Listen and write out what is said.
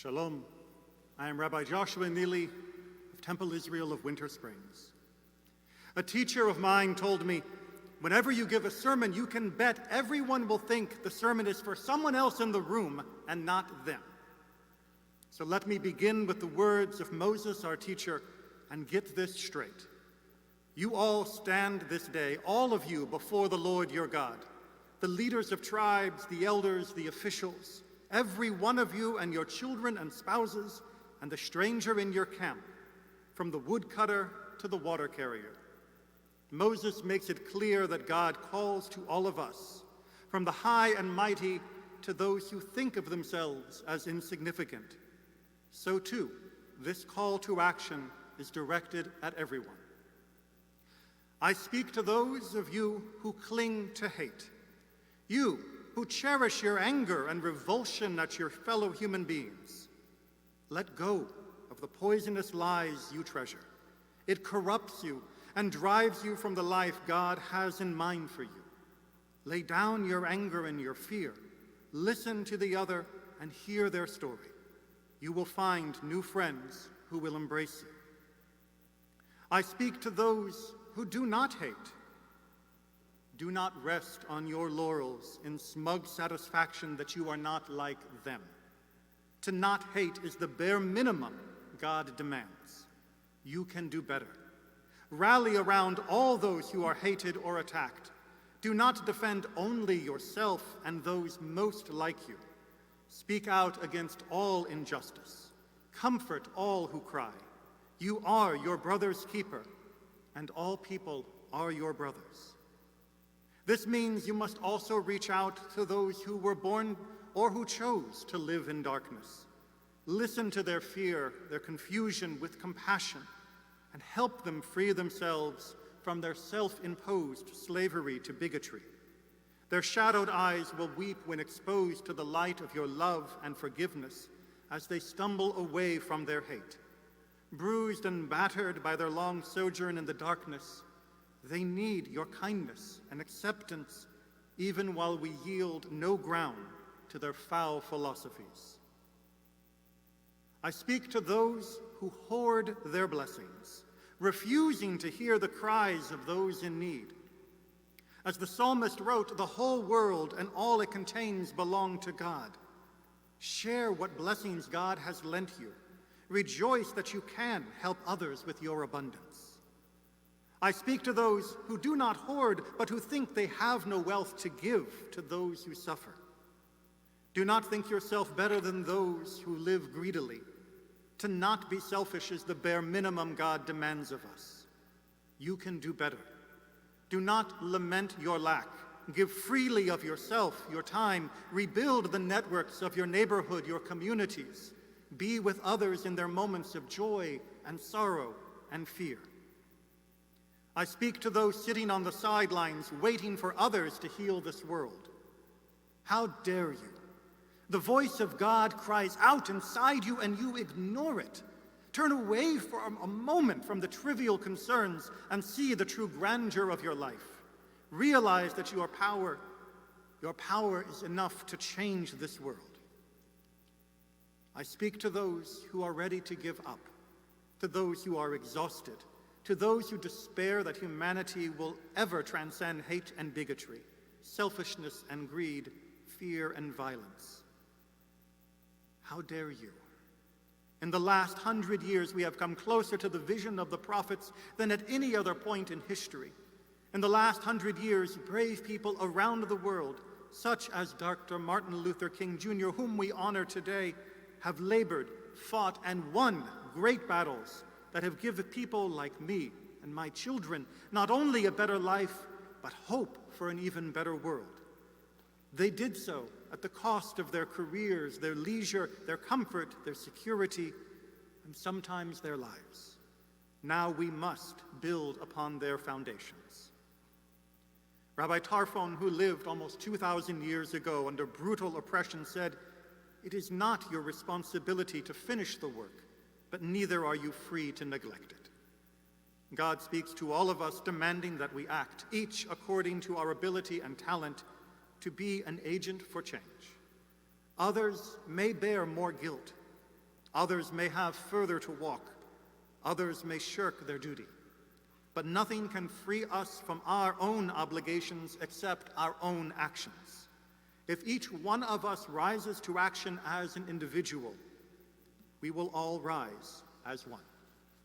Shalom. I am Rabbi Joshua Neely of Temple Israel of Winter Springs. A teacher of mine told me, whenever you give a sermon, you can bet everyone will think the sermon is for someone else in the room and not them. So let me begin with the words of Moses, our teacher, and get this straight. You all stand this day, all of you, before the Lord your God, the leaders of tribes, the elders, the officials, every one of you and your children and spouses, and the stranger in your camp, from the woodcutter to the water carrier. Moses makes it clear that God calls to all of us, from the high and mighty to those who think of themselves as insignificant. So too, this call to action is directed at everyone. I speak to those of you who cling to hate, you who cherish your anger and revulsion at your fellow human beings. Let go of the poisonous lies you treasure. It corrupts you and drives you from the life God has in mind for you. Lay down your anger and your fear. Listen to the other and hear their story. You will find new friends who will embrace you. I speak to those who do not hate. Do not rest on your laurels in smug satisfaction that you are not like them. To not hate is the bare minimum God demands. You can do better. Rally around all those who are hated or attacked. Do not defend only yourself and those most like you. Speak out against all injustice. Comfort all who cry. You are your brother's keeper, and all people are your brothers. This means you must also reach out to those who were born or who chose to live in darkness. Listen to their fear, their confusion with compassion, and help them free themselves from their self-imposed slavery to bigotry. Their shadowed eyes will weep when exposed to the light of your love and forgiveness as they stumble away from their hate. Bruised and battered by their long sojourn in the darkness, they need your kindness and acceptance, even while we yield no ground to their foul philosophies. I speak to those who hoard their blessings, refusing to hear the cries of those in need. As the psalmist wrote, the whole world and all it contains belong to God. Share what blessings God has lent you. Rejoice that you can help others with your abundance. I speak to those who do not hoard, but who think they have no wealth to give to those who suffer. Do not think yourself better than those who live greedily. To not be selfish is the bare minimum God demands of us. You can do better. Do not lament your lack. Give freely of yourself, your time. Rebuild the networks of your neighborhood, your communities. Be with others in their moments of joy and sorrow and fear. I speak to those sitting on the sidelines, waiting for others to heal this world. How dare you? The voice of God cries out inside you, and you ignore it. Turn away for a moment from the trivial concerns and see the true grandeur of your life. Realize that your power is enough to change this world. I speak to those who are ready to give up, to those who are exhausted, to those who despair that humanity will ever transcend hate and bigotry, selfishness and greed, fear and violence. How dare you? In the last 100 years, we have come closer to the vision of the prophets than at any other point in history. In the last 100 years, brave people around the world, such as Dr. Martin Luther King Jr., whom we honor today, have labored, fought, and won great battles that have given people like me and my children not only a better life, but hope for an even better world. They did so at the cost of their careers, their leisure, their comfort, their security, and sometimes their lives. Now we must build upon their foundations. Rabbi Tarfon, who lived almost 2,000 years ago under brutal oppression, said, "It is not your responsibility to finish the work, but neither are you free to neglect it." God speaks to all of us, demanding that we act, each according to our ability and talent, to be an agent for change. Others may bear more guilt, Others may have further to walk. Others may shirk their duty. But nothing can free us from our own obligations except our own actions. If each one of us rises to action as an individual, we will all rise as one.